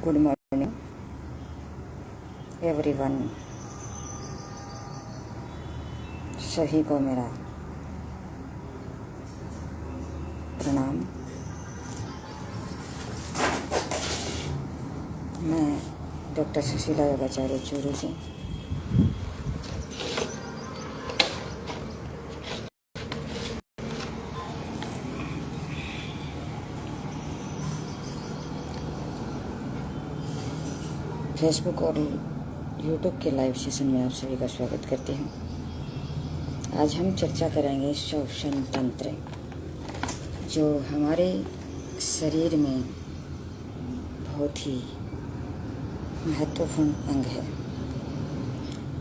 Good morning everyone. सभी को मेरा प्रणाम। मैं डॉक्टर सुशीला योगाचार्य चूरू से फेसबुक और यूट्यूब के लाइव सेशन में आप सभी का स्वागत करती हूँ। आज हम चर्चा करेंगे श्वसन तंत्र, जो हमारे शरीर में बहुत ही महत्वपूर्ण अंग है।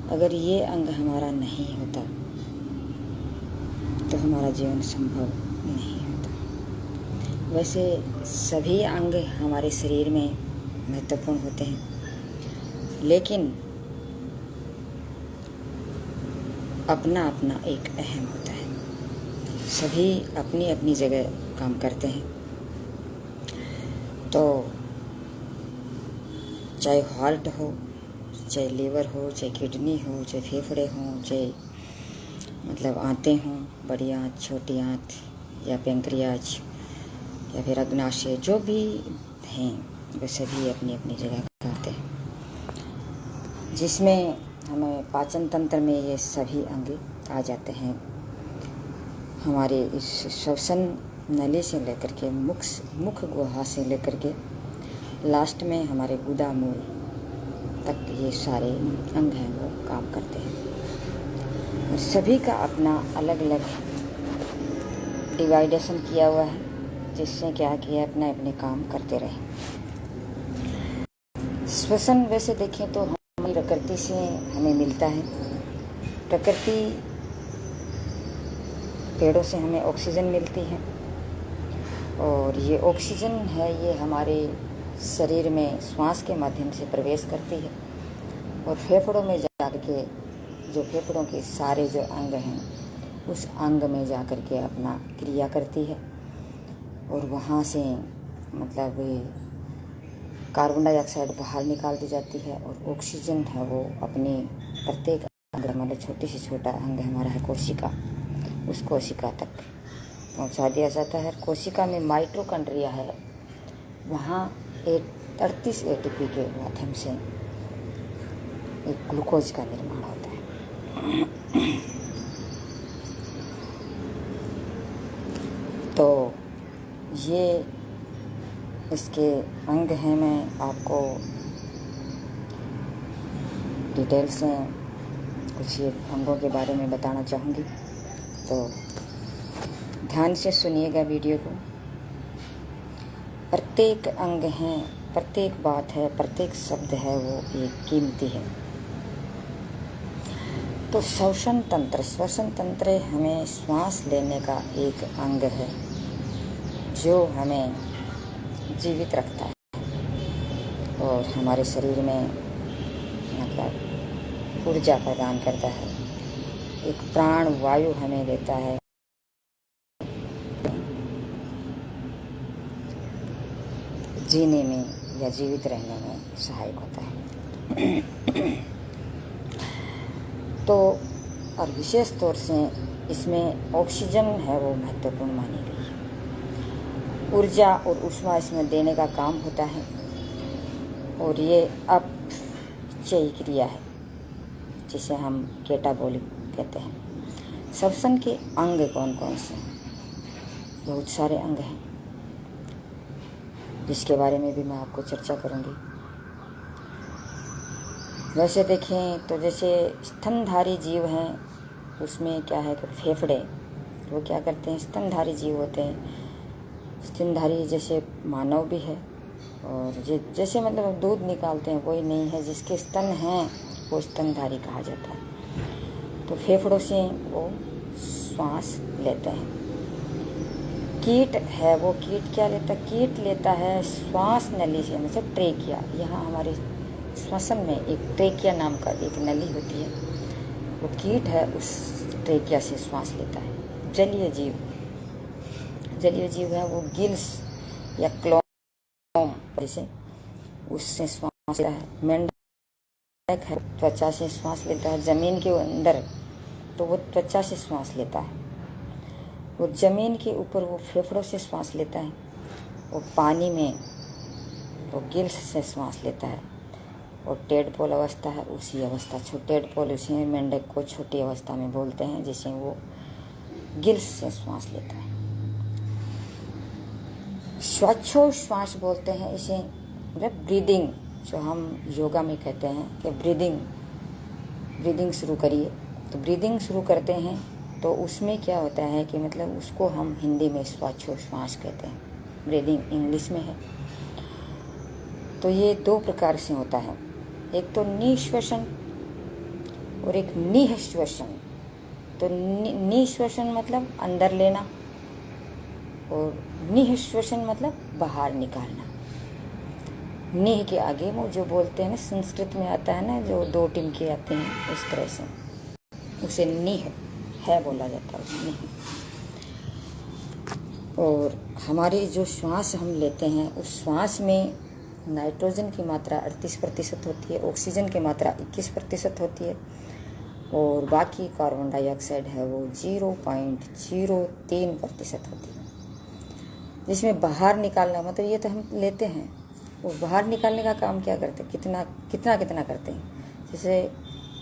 अगर ये अंग हमारा नहीं होता तो हमारा जीवन संभव नहीं होता। वैसे सभी अंग हमारे शरीर में महत्वपूर्ण होते हैं, लेकिन अपना अपना एक अहम होता है। सभी अपनी अपनी जगह काम करते हैं। तो चाहे हार्ट हो, चाहे लीवर हो, चाहे किडनी हो, चाहे फेफड़े हों, चाहे मतलब आंतें हों, बड़ी आंत, छोटी आंत, या पेंक्रियाज, या फिर अग्नाशय, जो भी हैं वे सभी अपनी अपनी जगह करते हैं, जिसमें हमें पाचन तंत्र में ये सभी अंग आ जाते हैं। हमारे इस श्वसन नली से लेकर के मुख गुहा से लेकर के लास्ट में हमारे गुदा मूल तक ये सारे अंग हैं वो काम करते हैं। और सभी का अपना अलग अलग डिवाइडेशन किया हुआ है, जिससे क्या किया अपने अपने काम करते रहे। श्वसन वैसे देखें तो प्रकृति से हमें मिलता है। प्रकृति पेड़ों से हमें ऑक्सीजन मिलती है, और ये ऑक्सीजन है ये हमारे शरीर में श्वास के माध्यम से प्रवेश करती है, और फेफड़ों में जा के जो फेफड़ों के सारे जो अंग हैं उस अंग में जा कर के अपना क्रिया करती है, और वहाँ से मतलब कार्बन डाइऑक्साइड बाहर निकाल दी जाती है, और ऑक्सीजन है वो अपने प्रत्येक अंग, मतलब छोटे से छोटा अंग हमारा है कोशिका, उस कोशिका तक पहुंचा दिया जाता है। कोशिका में माइटोकॉन्ड्रिया है, वहाँ 38 एटीपी के माध्यम से एक ग्लूकोज का निर्माण होता है। तो ये इसके अंग हैं। मैं आपको डिटेल से कुछ ये अंगों के बारे में बताना चाहूँगी, तो ध्यान से सुनिएगा वीडियो को। प्रत्येक अंग है, प्रत्येक बात है, प्रत्येक शब्द है वो एक कीमती है। तो श्वसन तंत्र हमें श्वास लेने का एक अंग है, जो हमें जीवित रखता है और हमारे शरीर में मतलब ऊर्जा प्रदान करता है, एक प्राण वायु हमें देता है, जीने में या जीवित रहने में सहायक होता है। तो और विशेष तौर से इसमें ऑक्सीजन है वो महत्वपूर्ण मानी गई है। ऊर्जा और ऊष्मा इसमें देने का काम होता है, और ये अपचयी क्रिया है, जिसे हम कैटाबॉलिक कहते हैं। श्वसन के अंग कौन कौन से हैं? बहुत सारे अंग हैं, जिसके बारे में भी मैं आपको चर्चा करूंगी। वैसे देखें तो जैसे स्तनधारी जीव हैं, उसमें क्या है कि फेफड़े वो क्या करते हैं, स्तनधारी जीव होते हैं। स्तनधारी जैसे मानव भी है, और जैसे मतलब दूध निकालते हैं कोई नहीं है, जिसके स्तन हैं वो स्तनधारी कहा जाता है। तो फेफड़ों से वो श्वास लेते हैं। कीट है वो कीट क्या लेता है, कीट लेता है श्वास नली से, मतलब ट्रेकिया। यहाँ हमारे श्वसन में एक ट्रेकिया नाम का एक नली होती है, वो कीट है, उस ट्रेकिया से श्वास लेता है। जलीय जीव है वो गिल्स या क्लोम जैसे उससे श्वास लेता है। मेंढक है त्वचा से श्वास लेता है, ज़मीन के अंदर तो वो त्वचा से श्वास लेता है, वो ज़मीन के ऊपर वो फेफड़ों से श्वास लेता है, वो पानी में वो गिल्स से श्वास लेता है। और टेडपोल अवस्था है उसी अवस्था, टेडपोल उसी मेंढक को छोटी अवस्था में बोलते हैं, जिसे वो गिल्स से श्वास लेता है। श्वासोच्छ्वास बोलते हैं इसे, मतलब ब्रीदिंग, जो हम योगा में कहते हैं कि ब्रीदिंग शुरू करिए। तो ब्रीदिंग शुरू करते हैं तो उसमें क्या होता है कि मतलब उसको हम हिंदी में श्वासोच्छ्वास कहते हैं, ब्रीदिंग इंग्लिश में है। तो ये 2 प्रकार से होता है, एक तो निश्वसन और एक निःश्वसन। तो निःश्वसन मतलब अंदर लेना और निःश्वसन मतलब बाहर निकालना। निह के आगे वो जो बोलते हैं ना, संस्कृत में आता है ना, जो 2 टिमके आते हैं उस तरह से, उसे निह है बोला जाता है, उसे निह। और हमारी जो श्वास हम लेते हैं उस श्वास में नाइट्रोजन की मात्रा 38% होती है, ऑक्सीजन की मात्रा 21% होती है, और बाकी कार्बन डाइऑक्साइड है वो 0.03% होती है। जिसमें बाहर निकालना, मतलब ये तो हम लेते हैं, वो बाहर निकालने का काम क्या करते हैं, कितना करते हैं। जैसे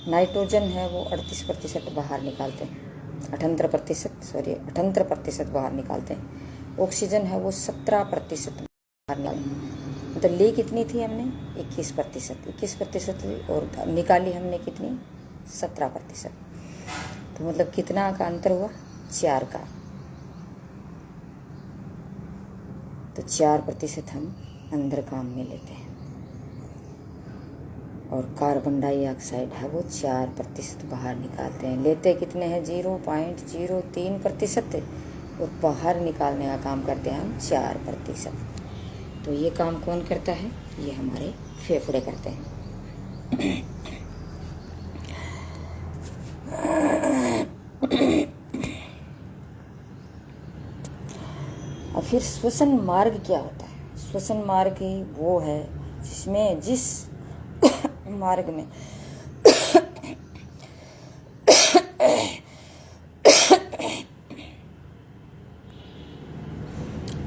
नाइट्रोजन है वो 38% बाहर निकालते हैं, 78% बाहर निकालते हैं। ऑक्सीजन है वो 17% बाहर निकालते, मतलब ली कितनी थी हमने 21%, और निकाली हमने कितनी 17%। तो मतलब कितना का अंतर हुआ, 4 का। तो 4% हम अंदर काम में लेते हैं, और कार्बन डाइऑक्साइड है वो 4% बाहर निकालते हैं। लेते कितने हैं, 0.03%, और बाहर निकालने का काम करते हैं हम 4%। तो ये काम कौन करता है, ये हमारे फेफड़े करते हैं। और फिर श्वसन मार्ग क्या होता है। श्वसन मार्ग वो है जिस मार्ग में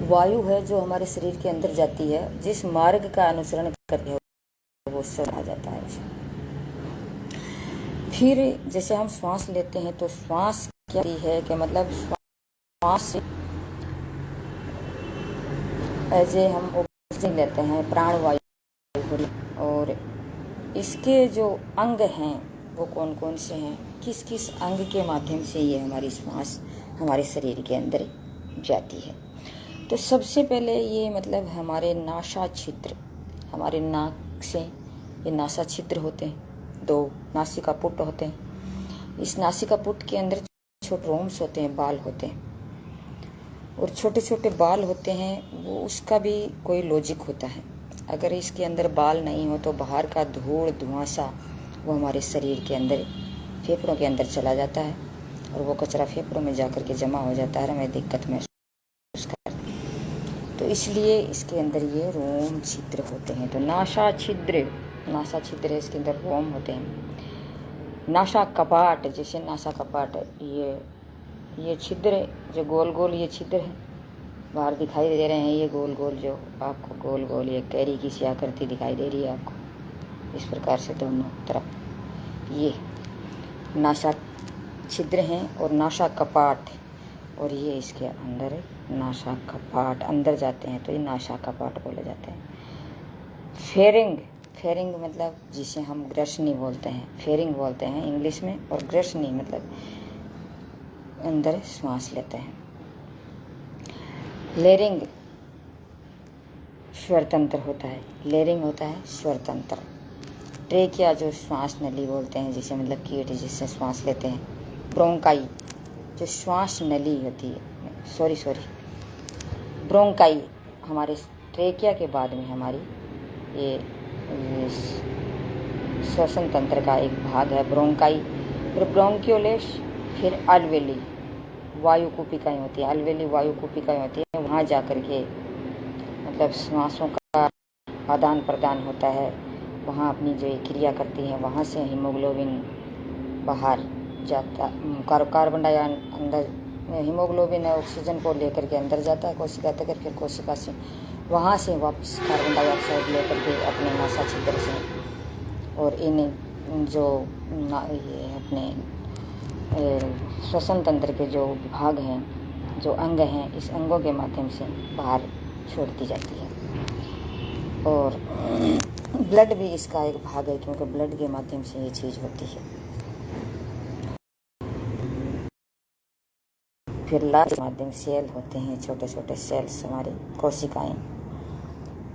वायु है जो हमारे शरीर के अंदर जाती है, जिस मार्ग का अनुसरण करते हैं वो श्वसन आ जाता है। फिर जैसे हम श्वास लेते हैं तो श्वास क्या है कि मतलब श्वास ऐसे हम ऑक्सीजन लेते हैं, प्राणवायु, और इसके जो अंग हैं वो कौन कौन से हैं, किस किस अंग के माध्यम से ये हमारी श्वास हमारे शरीर के अंदर जाती है। तो सबसे पहले ये मतलब हमारे नासा छिद्र, हमारे नाक से ये नासा छिद्र होते हैं, 2 नासिका पुट होते हैं। इस नासिका पुट के अंदर छोटे रोम्स होते हैं, बाल होते हैं, और छोटे छोटे बाल होते हैं। वो उसका भी कोई लॉजिक होता है। अगर इसके अंदर बाल नहीं हो तो बाहर का धूल धुआंसा वो हमारे शरीर के अंदर फेफड़ों के अंदर चला जाता है, और वो कचरा फेफड़ों में जाकर के जमा हो जाता है, हमें दिक्कत महसूस करते हैं। तो इसलिए इसके अंदर ये रोम छिद्र होते हैं। तो नासा छिद्र है, इसके अंदर रोम होते हैं। नासा कपाट, जैसे नासा कपाट, ये छिद्र जो गोल गोल ये छिद्र है बाहर दिखाई दे रहे हैं, ये गोल गोल जो आपको गोल गोल ये कैरी की सी आकृति दिखाई दे रही है आपको, इस प्रकार से दोनों तरफ ये नासा छिद्र हैं और नासा कपाट, और ये इसके अंदर नासा कपाट अंदर जाते हैं तो ये नासा कपाट बोले जाते हैं। फेरिंग मतलब जिसे हम ग्रसनी बोलते हैं, फेरिंग बोलते हैं इंग्लिश में, और ग्रसनी मतलब अंदर श्वास लेते हैं। लेरिंग स्वरतंत्र होता है, लेरिंग होता है स्वरतंत्र। ट्रेकिया जो श्वास नली बोलते हैं, जिसे मतलब कीट जिससे श्वास लेते हैं। ब्रोंकाई जो श्वास नली होती है, सॉरी ब्रोंकाई हमारे ट्रेकिया के बाद में हमारी ये श्वसन तंत्र का एक भाग है ब्रोंकाई। फिर ब्रोंकियोलेस, फिर अलवेली वायु कूपिकाएँ होती है, अलवेली वायु कूपिकाएँ होती है। वहाँ जा कर के मतलब श्वासों का आदान प्रदान होता है, वहाँ अपनी जो क्रिया करती है, वहाँ से हीमोग्लोबिन बाहर जाता, कार्बन डाइऑक्साइड अंदर, हीमोग्लोबिन ऑक्सीजन को लेकर के अंदर जाता है कोशिका तक, फिर कोशिका से वहाँ से वापस कार्बन डाइऑक्साइड लेकर के अपने नासा छिद्र से और इन जो ये अपने श्वसन तंत्र के जो विभाग हैं, जो अंग हैं, इस अंगों के माध्यम से बाहर छोड़ दी जाती है। और ब्लड भी इसका एक भाग है, क्योंकि ब्लड के माध्यम से ये चीज़ होती है। फिर लास्ट के माध्यम सेल होते हैं, छोटे छोटे सेल्स, हमारी कोशिकाएं,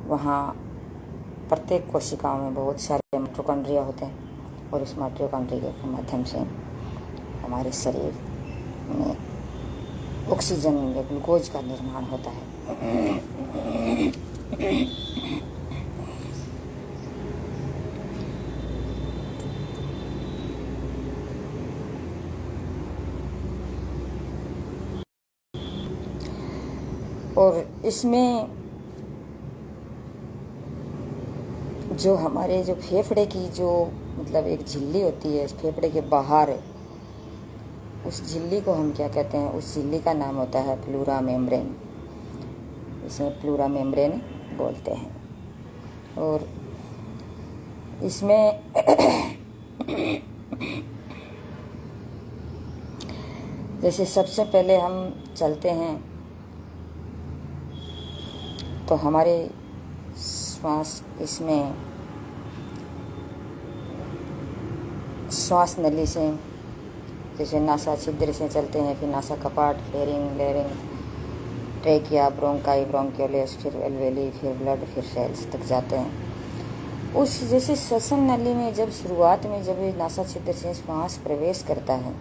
वहाँ प्रत्येक कोशिकाओं में बहुत सारे माइटोकॉन्ड्रिया होते हैं और इस माइटोकॉन्ड्रिया के माध्यम से हमारे शरीर में ऑक्सीजन या ग्लूकोज का निर्माण होता है। और इसमें जो हमारे जो फेफड़े की जो मतलब एक झिल्ली होती है, फेफड़े के बाहर, उस झिल्ली को हम क्या कहते हैं, उस झिल्ली का नाम होता है प्लूरा मेम्ब्रेन। इसे प्लूरा मेम्ब्रेन बोलते हैं। और इसमें जैसे सबसे पहले हम चलते हैं तो हमारे श्वास, इसमें श्वास नली से, जैसे नासा छिद्र से चलते हैं, फिर नासा कपाट, फेरिंग, लेरिंग, ट्रेकिया, ब्रोंकाई, ब्रोंकियोलेस, फिर एल्वेली, फिर ब्लड, फिर सेल्स तक जाते हैं। उस जैसे श्वसन नली में जब शुरुआत में जब नासा छिद्र से श्वास प्रवेश करता है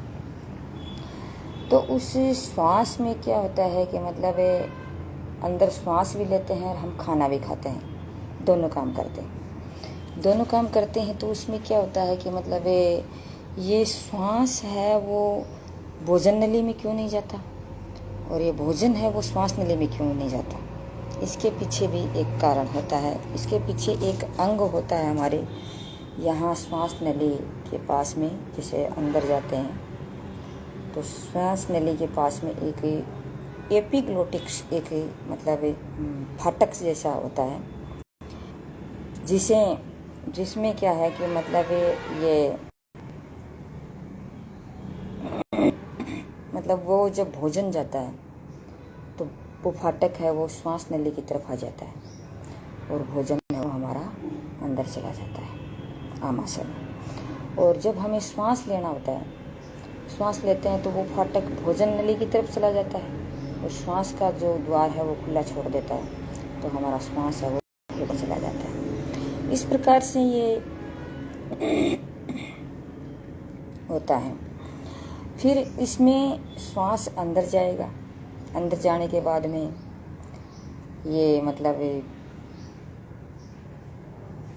तो उस श्वास में क्या होता है कि मतलब अंदर श्वास भी लेते हैं और हम खाना भी खाते हैं, दोनों काम करते हैं। तो उसमें क्या होता है कि मतलब ये श्वास है वो भोजन नली में क्यों नहीं जाता, और ये भोजन है वो श्वास नली में क्यों नहीं जाता। इसके पीछे भी एक कारण होता है। इसके पीछे एक अंग होता है हमारे यहाँ श्वास नली के पास में, जिसे अंदर जाते हैं तो श्वास नली के पास में एक एपिग्लोटिक्स, एक मतलब फाटक जैसा होता है, जिसमें क्या है कि मतलब ये मतलब वो जब भोजन जाता है तो वो फाटक है वो श्वास नली की तरफ आ जाता है और भोजन है वो हमारा अंदर चला जाता है आमाशय में। और जब हमें श्वास लेना होता है, श्वास लेते हैं तो वो फाटक भोजन नली की तरफ चला जाता है और श्वास का जो द्वार है वो खुला छोड़ देता है, तो हमारा श्वास है वो ऊपर चला जाता है। इस प्रकार से ये होता है। फिर इसमें श्वास अंदर जाएगा, अंदर जाने के बाद में ये मतलब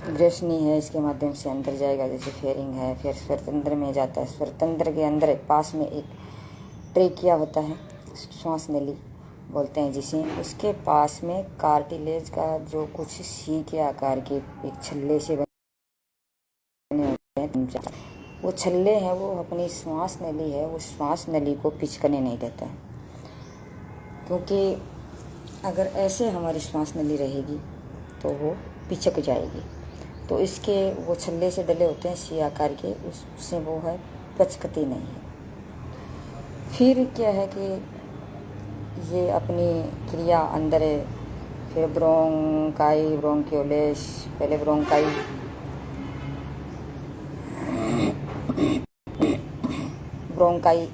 ग्रेशनी है, इसके माध्यम से अंदर जाएगा, जैसे फेरिंग है, फिर स्वरतंत्र में जाता है। स्वरतंत्र के अंदर पास में एक ट्रेकिया होता है, श्वास नली बोलते हैं जिसे, उसके पास में कार्टिलेज का जो कुछ सी के आकार के एक छल्ले से बने होते हैं, वो छल्ले हैं वो अपनी श्वास नली है वो श्वास नली को पिचकने नहीं देता है, क्योंकि अगर ऐसे हमारी श्वास नली रहेगी तो वो पिचक जाएगी। तो इसके वो छल्ले से डले होते हैं सी आकार के, उससे वो है पचकती नहीं है। फिर क्या है कि ये अपनी क्रिया अंदर है, फिर ब्रोंकाई, ब्रोंकियोलेस, पहले ब्रोंकाई, ब्रोंकाई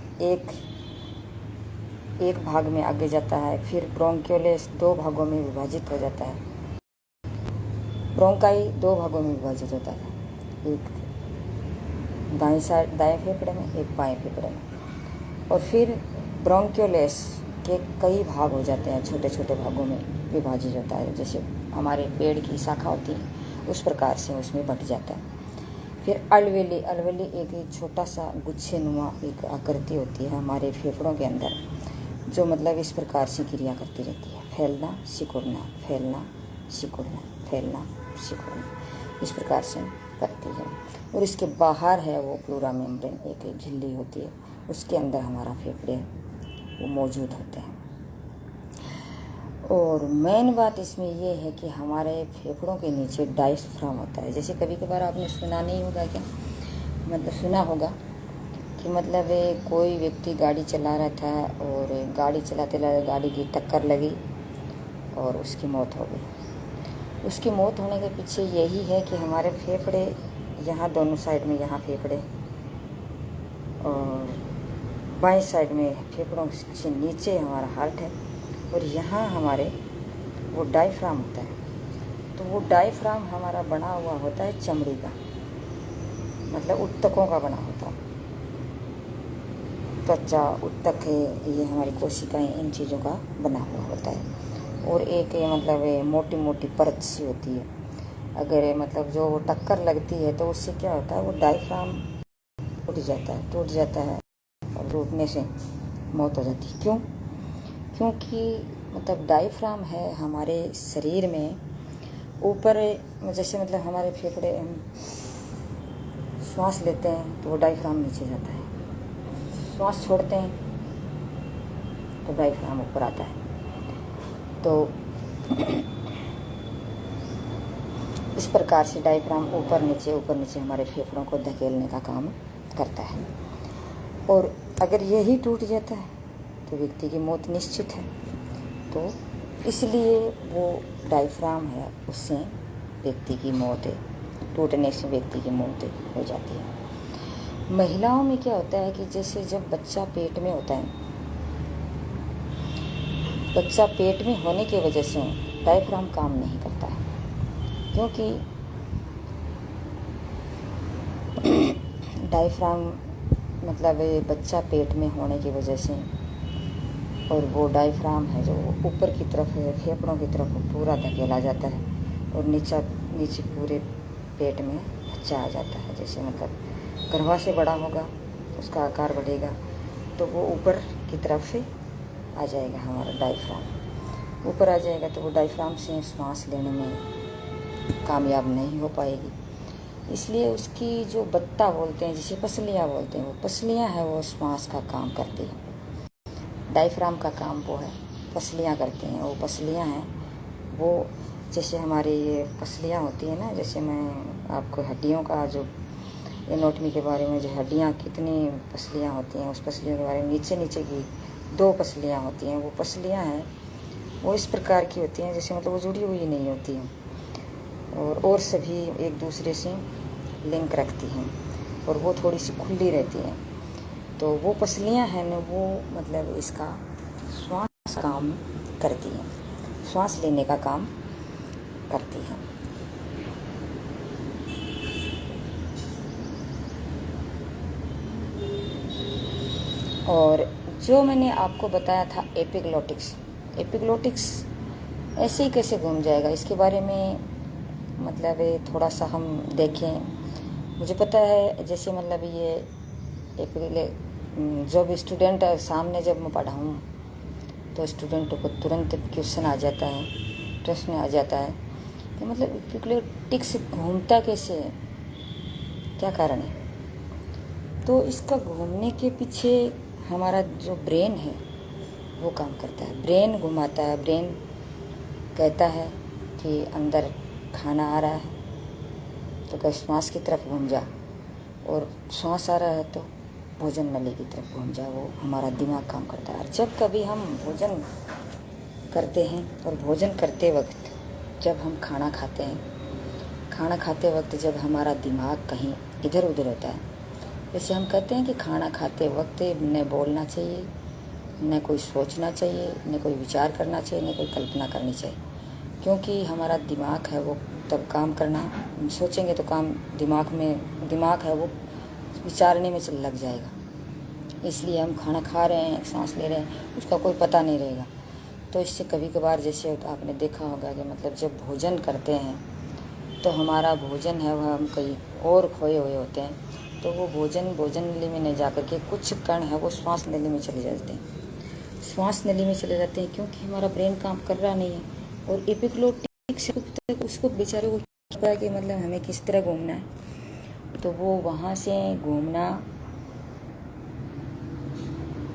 एक भाग में आगे जाता है, फिर ब्रोंकियोलेस 2 भागों में विभाजित हो जाता है। ब्रोंकाई 2 भागों में विभाजित होता है, एक दाएं साइड दाएं फेफड़े में, एक बाएं फेफड़े में। और फिर ब्रोंकियोलेस के कई भाग हो जाते हैं, छोटे छोटे भागों में विभाजित होता है, जैसे हमारे पेड़ की शाखा होती है उस प्रकार से उसमें बट जाता है। फिर अलवेली एक छोटा सा गुच्छे नुमा एक आकृति होती है हमारे फेफड़ों के अंदर, जो मतलब इस प्रकार से क्रिया करती रहती है, फैलना सिकुड़ना, फैलना सिकुड़ना, फैलना इस प्रकार से करती है। और इसके बाहर है वो प्लूरा मेम्ब्रेन, एक झिल्ली होती है, उसके अंदर हमारा फेफड़े वो मौजूद होते हैं। और मेन बात इसमें ये है कि हमारे फेफड़ों के नीचे डायफ्राम होता है। जैसे कभी कभार आपने सुना नहीं होगा क्या, मतलब सुना होगा कि मतलब कोई व्यक्ति गाड़ी चला रहा था और गाड़ी चलाते चलाते गाड़ी की टक्कर लगी और उसकी मौत हो गई। उसकी मौत होने के पीछे यही है कि हमारे फेफड़े यहाँ दोनों साइड में, यहाँ फेफड़े और बाएं साइड में फेफड़ों से नीचे हमारा हार्ट है और यहाँ हमारे वो डायफ्राम होता है। तो वो डायफ्राम हमारा बना हुआ होता है चमड़ी का, मतलब ऊतकों का बना होता है। त्वचा, ऊतक है, ये हमारी कोशिकाएं, इन चीज़ों का बना हुआ होता है। और एक मतलब मोटी मोटी परत सी होती है। अगर मतलब जो वो टक्कर लगती है तो उससे क्या होता है, वो डायफ्राम टूट जाता है और टूटने से मौत हो जाती है। क्यों? क्योंकि मतलब डायफ्राम है हमारे शरीर में ऊपर, जैसे मतलब हमारे फेफड़े, हम श्वास लेते हैं तो वो डायफ्राम नीचे जाता है, श्वास छोड़ते हैं तो डायफ्राम ऊपर आता है। तो इस प्रकार से डायफ्राम ऊपर नीचे हमारे फेफड़ों को धकेलने का काम करता है। और अगर यही टूट जाता है तो व्यक्ति की मौत निश्चित है। तो इसलिए वो डायफ्राम है, उससे व्यक्ति की मौत है, टूटने से व्यक्ति की मौत हो जाती है। महिलाओं में क्या होता है कि जैसे जब बच्चा पेट में होता है, बच्चा पेट में होने की वजह से डायफ्राम काम नहीं करता है, क्योंकि डायफ्राम मतलब बच्चा पेट में होने की वजह से, और वो डायफ्राम है जो ऊपर की तरफ है, फेफड़ों की तरफ पूरा धकेला जाता है और नीचे पूरे पेट में बच्चा आ जाता है। जैसे मतलब गर्भा से बड़ा होगा, उसका आकार बढ़ेगा तो वो ऊपर की तरफ से आ जाएगा, हमारा डायफ्राम ऊपर आ जाएगा। तो वो डायफ्राम से सांस लेने में कामयाब नहीं हो पाएगी। इसलिए उसकी जो बत्ता बोलते हैं, जिसे पसलियाँ बोलते हैं, वो पसलियाँ हैं वो श्वास का काम करती हैं। डायफ्राम का काम वो है, पसलियाँ करती हैं। वो पसलियाँ हैं वो, जैसे हमारी ये पसलियाँ होती हैं ना, जैसे मैं आपको हड्डियों का जो एनाटॉमी के बारे में, जो हड्डियाँ कितनी पसलियाँ होती हैं, उस पसलियों के बारे में, नीचे की 2 पसलियाँ होती हैं, वो पसलियाँ हैं वो इस प्रकार की होती हैं, जैसे मतलब वो जुड़ी हुई नहीं होती हैं और सभी एक दूसरे से लिंक रखती हैं और वो थोड़ी सी खुली रहती हैं। तो वो पसलियाँ हैं ना, वो मतलब इसका श्वास काम करती हैं, श्वास लेने का काम करती हैं। और जो मैंने आपको बताया था एपिग्लोटिक्स ऐसे ही कैसे घूम जाएगा, इसके बारे में मतलब थोड़ा सा हम देखें। मुझे पता है जैसे मतलब ये जो भी स्टूडेंट सामने जब मैं पढ़ाऊँ तो स्टूडेंटों को तुरंत क्वेश्चन आ जाता है, प्रश्न आ जाता है कि मतलब एपिग्लोटिक्स घूमता कैसे है, क्या कारण है। तो इसका घूमने के पीछे हमारा जो ब्रेन है वो काम करता है, ब्रेन घुमाता है। ब्रेन कहता है कि अंदर खाना आ रहा है तो कहीं श्वास की तरफ घूम जा, और श्वास आ रहा है तो भोजन नली की तरफ घूम जा। वो हमारा दिमाग काम करता है। और जब कभी हम भोजन करते हैं और भोजन करते वक्त जब हम खाना खाते वक्त जब हमारा दिमाग कहीं इधर उधर होता है, जैसे हम कहते हैं कि खाना खाते वक्त न बोलना चाहिए, न कोई सोचना चाहिए, न कोई विचार करना चाहिए, न कोई कल्पना करनी चाहिए, क्योंकि हमारा दिमाग है वो तब काम करना, सोचेंगे तो काम दिमाग है वो विचारने में चल लग जाएगा। इसलिए हम खाना खा रहे हैं, सांस ले रहे हैं, उसका कोई पता नहीं रहेगा। तो इससे कभी कभार जैसे आपने देखा होगा कि मतलब जब भोजन करते हैं तो हमारा भोजन है वह हम कहीं और खोए हुए होते हैं, तो वो भोजन नली में नहीं जा कर के कुछ कण है वो श्वास नली में चले जाते हैं, क्योंकि हमारा ब्रेन काम कर रहा नहीं है। और एपिग्लोटिक्स उसको बेचारे को कि मतलब हमें किस तरह घूमना है, तो वो वहाँ से घूमना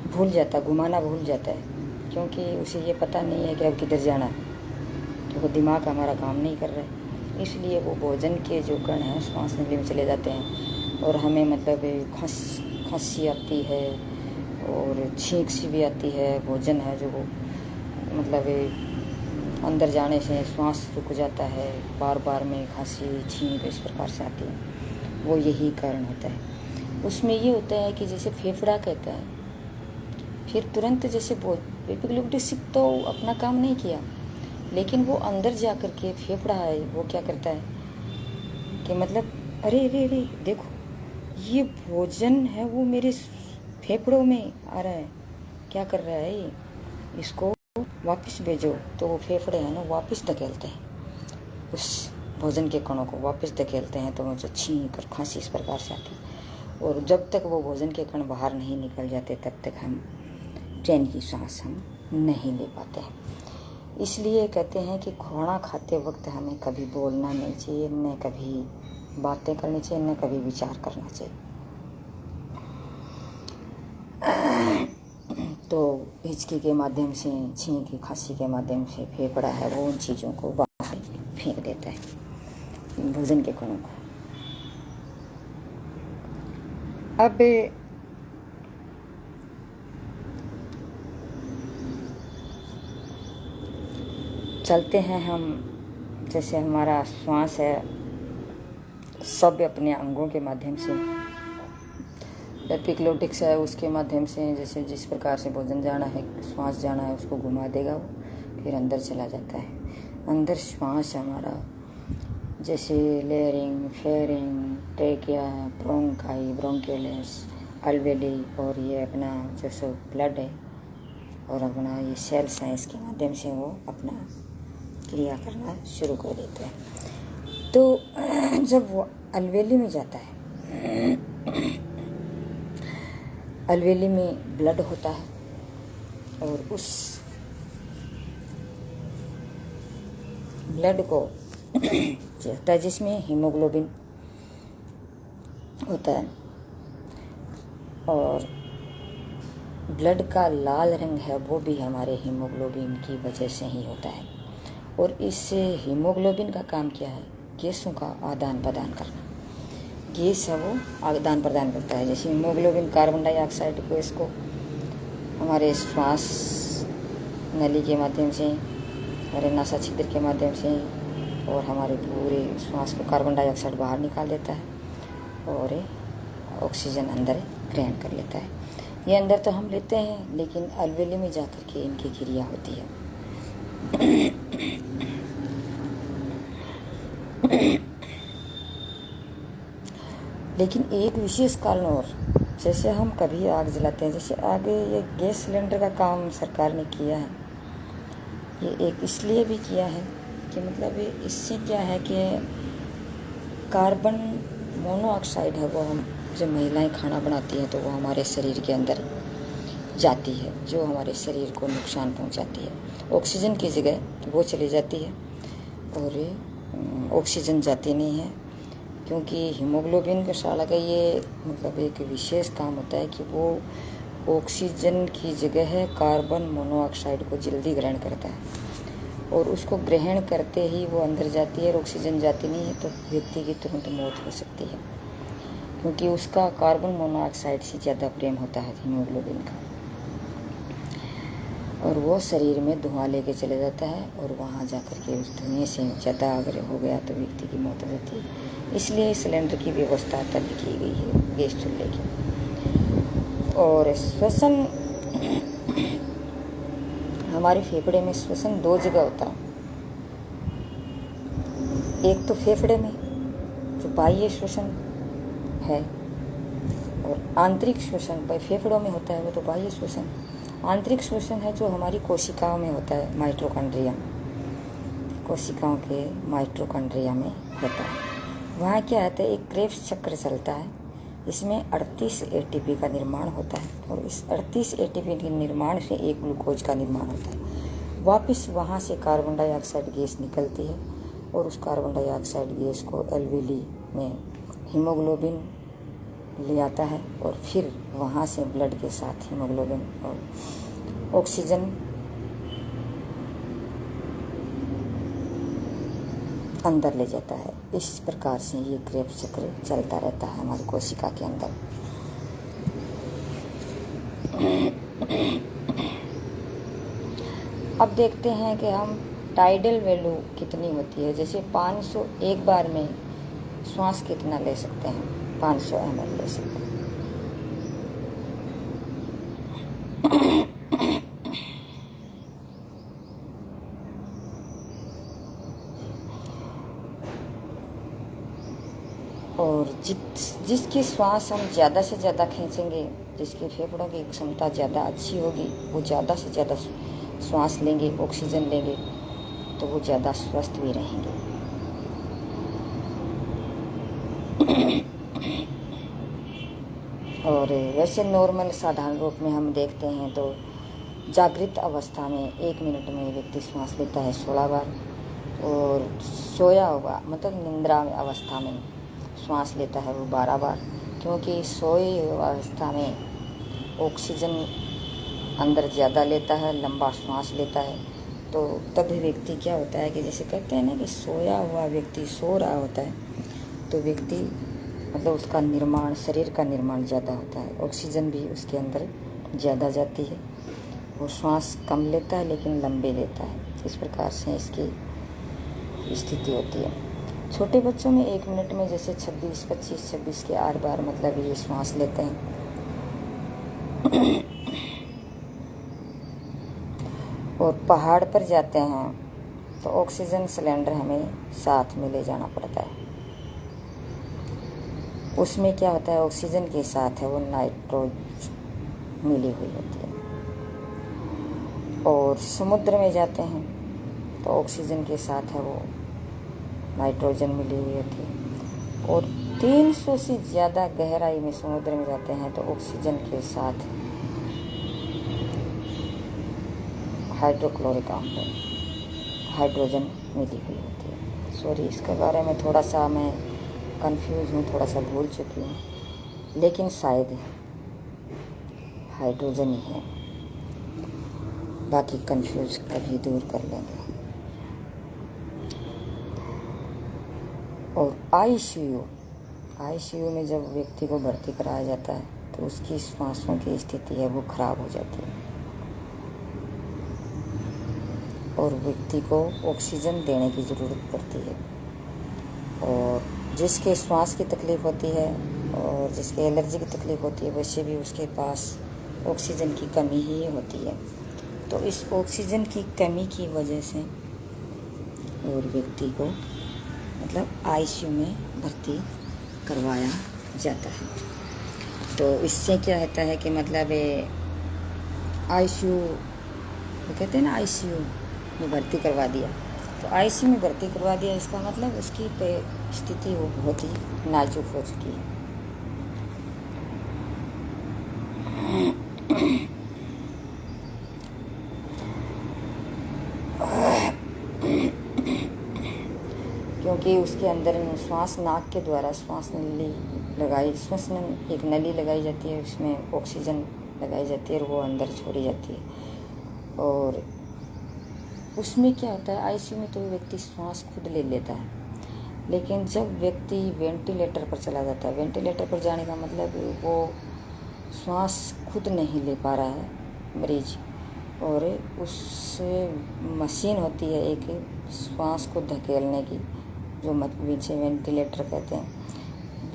भूल जाता, घुमाना भूल जाता है, क्योंकि उसे ये पता नहीं है कि अब किधर जाना है, तो वो दिमाग हमारा काम नहीं कर रहा है। इसलिए वो भोजन के जो कण हैं श्वास नली में चले जाते हैं और हमें मतलब खांसी आती है और छींक सी भी आती है। भोजन है जो वो मतलब अंदर जाने से श्वास रुक जाता है, बार बार में खांसी छींक इस प्रकार से आती है, वो यही कारण होता है। उसमें ये होता है कि जैसे फेफड़ा कहता है, फिर तुरंत जैसे एपिग्लोटिक तो अपना काम नहीं किया, लेकिन वो अंदर जा कर के फेफड़ा है वो क्या करता है कि मतलब अरे अरे अरे देखो ये भोजन है वो मेरे फेफड़ों में आ रहा है, क्या कर रहा है ये, इसको वापस भेजो। तो वो फेफड़े हैं ना वापस धकेलते हैं, उस भोजन के कणों को वापस धकेलते हैं, तो वो जो छींक और खांसी इस प्रकार से आती है। और जब तक वो भोजन के कण बाहर नहीं निकल जाते तब तक हम चैन की सांस हम नहीं ले पाते हैं। इसलिए कहते हैं कि खाना खाते वक्त हमें कभी बोलना नहीं चाहिए, न कभी बातें करनी चाहिए, न कभी विचार करना चाहिए। तो हिचकी के माध्यम से, छींक खांसी के माध्यम से फेफड़ा है वो उन चीज़ों को बाहर फेंक देता है, भोजन के कणों को। अब चलते हैं हम, जैसे हमारा श्वास है सब अपने अंगों के माध्यम से, एपिग्लोटिक्स है उसके माध्यम से, जैसे जिस प्रकार से भोजन जाना है, श्वास जाना है, उसको घुमा देगा वो, फिर अंदर चला जाता है। अंदर श्वास हमारा जैसे लेयरिंग, फेयरिंग, ट्रेकिया, ब्रोंकाई, ब्रोंकियलिस, अल्वेली, और ये अपना जैसे ब्लड है और अपना ये सेल साइंस के माध्यम से वो अपना क्रिया करना शुरू कर देते हैं। तो जब वो अलवेली में जाता है, अलवेली में ब्लड होता है और उस ब्लड को होता है जिसमें हीमोग्लोबिन होता है, और ब्लड का लाल रंग है वो भी हमारे हीमोग्लोबिन की वजह से ही होता है। और इस हीमोग्लोबिन का काम क्या है, गैसों का आदान प्रदान करना। गैस है वो आदान प्रदान करता है, जैसे हीमोग्लोबिन कार्बन डाइऑक्साइड को इसको हमारे श्वास नली के माध्यम से, हमारे नासा छिद्र के माध्यम से और हमारे पूरे श्वास को कार्बन डाइऑक्साइड बाहर निकाल देता है और ऑक्सीजन अंदर ग्रहण कर लेता है। ये अंदर तो हम लेते हैं, लेकिन अलवेली में जाकर के इनकी क्रिया होती है। लेकिन एक विशेष कारण और, जैसे हम कभी आग जलाते हैं, जैसे आगे ये गैस सिलेंडर का काम सरकार ने किया है, ये एक इसलिए भी किया है कि मतलब इससे क्या है कि कार्बन मोनोऑक्साइड है वो हम जब महिलाएं खाना बनाती हैं तो वो हमारे शरीर के अंदर जाती है, जो हमारे शरीर को नुकसान पहुंचाती है। ऑक्सीजन की जगह वो चली जाती है और ऑक्सीजन जाती नहीं है, क्योंकि हीमोग्लोबिन का साला का ये मतलब एक विशेष काम होता है कि वो ऑक्सीजन की जगह है कार्बन मोनोऑक्साइड को जल्दी ग्रहण करता है, और उसको ग्रहण करते ही वो अंदर जाती है और ऑक्सीजन जाती नहीं है, तो व्यक्ति की तुरंत मौत हो सकती है, क्योंकि उसका कार्बन मोनोऑक्साइड से ज़्यादा प्रेम होता है हीमोग्लोबिन का, और वो शरीर में धुआं लेके चले जाता है और वहाँ जाकर के उस धुएं से ज़्यादा अगर हो गया तो व्यक्ति की मौत हो जाती है। इसलिए सिलेंडर की व्यवस्था तब की गई है गैस चूल्हे की। और श्वसन, हमारे फेफड़े में श्वसन दो जगह होता है, एक तो फेफड़े में जो बाह्य श्वसन है, और आंतरिक श्वसन भाई फेफड़ों में होता है वो तो बाह्य श्वसन। आंतरिक श्वसन है जो हमारी कोशिकाओं में होता है, माइटोकॉन्ड्रिया में, कोशिकाओं के माइटोकॉन्ड्रिया में होता है। वहाँ क्या होता है, एक क्रेब्स चक्र चलता है, इसमें 38 एटीपी का निर्माण होता है, और इस 38 एटीपी के निर्माण से एक ग्लूकोज का निर्माण होता है। वापस वहाँ से कार्बन डाइऑक्साइड गैस निकलती है और उस कार्बन डाइऑक्साइड गैस को एल्वियली में हीमोग्लोबिन ले आता है और फिर वहाँ से ब्लड के साथ हीमोग्लोबिन और ऑक्सीजन अंदर ले जाता है। इस प्रकार से ये क्रेब्स चक्र चलता रहता है हमारी कोशिका के अंदर। अब देखते हैं कि हम टाइडल वैल्यू कितनी होती है। जैसे 500 एक बार में श्वास कितना ले सकते हैं, 500 ml ले सकते हैं। और जिसकी श्वास हम ज़्यादा से ज़्यादा खींचेंगे, जिसके फेफड़ों की क्षमता ज़्यादा अच्छी होगी, वो ज़्यादा से ज़्यादा श्वास लेंगे, ऑक्सीजन लेंगे, तो वो ज़्यादा स्वस्थ भी रहेंगे। और वैसे नॉर्मल साधारण रूप में हम देखते हैं तो जागृत अवस्था में 1 मिनट में व्यक्ति श्वास लेता है 16 बार, और सोया हुआ मतलब निंद्रा अवस्था में श्वास लेता है वो 12 बार, क्योंकि सोए अवस्था में ऑक्सीजन अंदर ज़्यादा लेता है, लंबा श्वास लेता है। तो तभी व्यक्ति क्या होता है कि जैसे कहते हैं ना कि सोया हुआ व्यक्ति सो रहा होता है, तो व्यक्ति मतलब उसका निर्माण, शरीर का निर्माण ज़्यादा होता है, ऑक्सीजन भी उसके अंदर ज़्यादा जाती है, वो श्वास कम लेता है लेकिन लंबे लेता है। इस प्रकार से इसकी स्थिति होती है। छोटे बच्चों में 1 मिनट में जैसे 26 के 8 बार मतलब ये श्वास लेते हैं। और पहाड़ पर जाते हैं तो ऑक्सीजन सिलेंडर हमें साथ में ले जाना पड़ता है। उसमें क्या होता है, ऑक्सीजन के साथ है वो नाइट्रोजन मिली हुई होती है। और समुद्र में जाते हैं तो ऑक्सीजन के साथ है वो नाइट्रोजन मिली हुई होती है। और 300 से ज़्यादा गहराई में समुद्र में जाते हैं तो ऑक्सीजन के साथ हाइड्रोक्लोरिक अम्ल, हाइड्रोजन मिली हुई होती है। सॉरी, इसके बारे में थोड़ा सा मैं कंफ्यूज हूँ, थोड़ा सा भूल चुकी हूँ, लेकिन शायद हाइड्रोजन ही है, बाकी कंफ्यूज कभी दूर कर लेंगे। और आईसीयू में जब व्यक्ति को भर्ती कराया जाता है तो उसकी सांसों की स्थिति है वो खराब हो जाती है और व्यक्ति को ऑक्सीजन देने की ज़रूरत पड़ती है। और जिसके श्वास की तकलीफ़ होती है और जिसके एलर्जी की तकलीफ़ होती है, वैसे भी उसके पास ऑक्सीजन की कमी ही होती है। तो इस ऑक्सीजन की कमी की वजह से और व्यक्ति को मतलब आईसीयू में भर्ती करवाया जाता है। तो इससे क्या होता है कि मतलब आईसीयू, वो कहते हैं ना आईसीयू में भर्ती करवा दिया, तो आईसीयू में भर्ती करवा दिया, इसका मतलब उसकी स्थिति वो बहुत ही नाजुक हो चुकी है। क्योंकि उसके अंदर श्वास नाक के द्वारा श्वास नली लगाई, एक नली लगाई जाती है, उसमें ऑक्सीजन लगाई जाती है और वो अंदर छोड़ी जाती है। और उसमें क्या होता है, आईसीयू में तो व्यक्ति श्वास खुद ले लेता है, लेकिन जब व्यक्ति वेंटिलेटर पर चला जाता है, वेंटिलेटर पर जाने का मतलब वो श्वास खुद नहीं ले पा रहा है मरीज, और उस मशीन होती है एक श्वास को धकेलने की, जो जिसे वेंटिलेटर कहते हैं,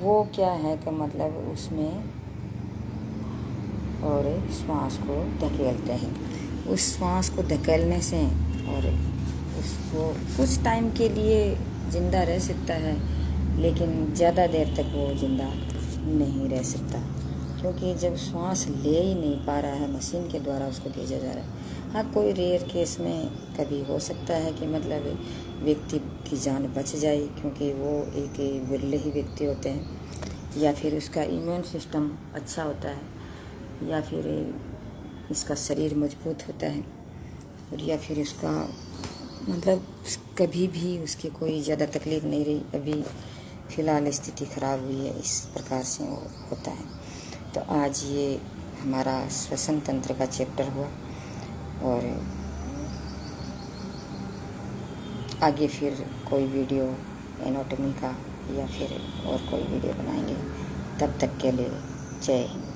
वो क्या है कि मतलब उसमें और श्वास को धकेलते हैं। उस श्वास को धकेलने से और उसको कुछ टाइम के लिए ज़िंदा रह सकता है, लेकिन ज़्यादा देर तक वो ज़िंदा नहीं रह सकता, क्योंकि जब श्वास ले ही नहीं पा रहा है, मशीन के द्वारा उसको भेजा जा रहा है। हाँ, कोई रेयर केस में कभी हो सकता है कि मतलब व्यक्ति की जान बच जाए, क्योंकि वो एक विरले ही व्यक्ति होते हैं, या फिर उसका इम्यून सिस्टम अच्छा होता है, या फिर इसका शरीर मजबूत होता है, और या फिर उसका मतलब कभी भी उसकी कोई ज़्यादा तकलीफ़ नहीं रही। अभी फ़िलहाल स्थिति ख़राब हुई है, इस प्रकार से वो होता है। तो आज ये हमारा श्वसन तंत्र का चैप्टर हुआ और आगे फिर कोई वीडियो एनाटॉमी का या फिर और कोई वीडियो बनाएंगे। तब तक के लिए जय हिंद।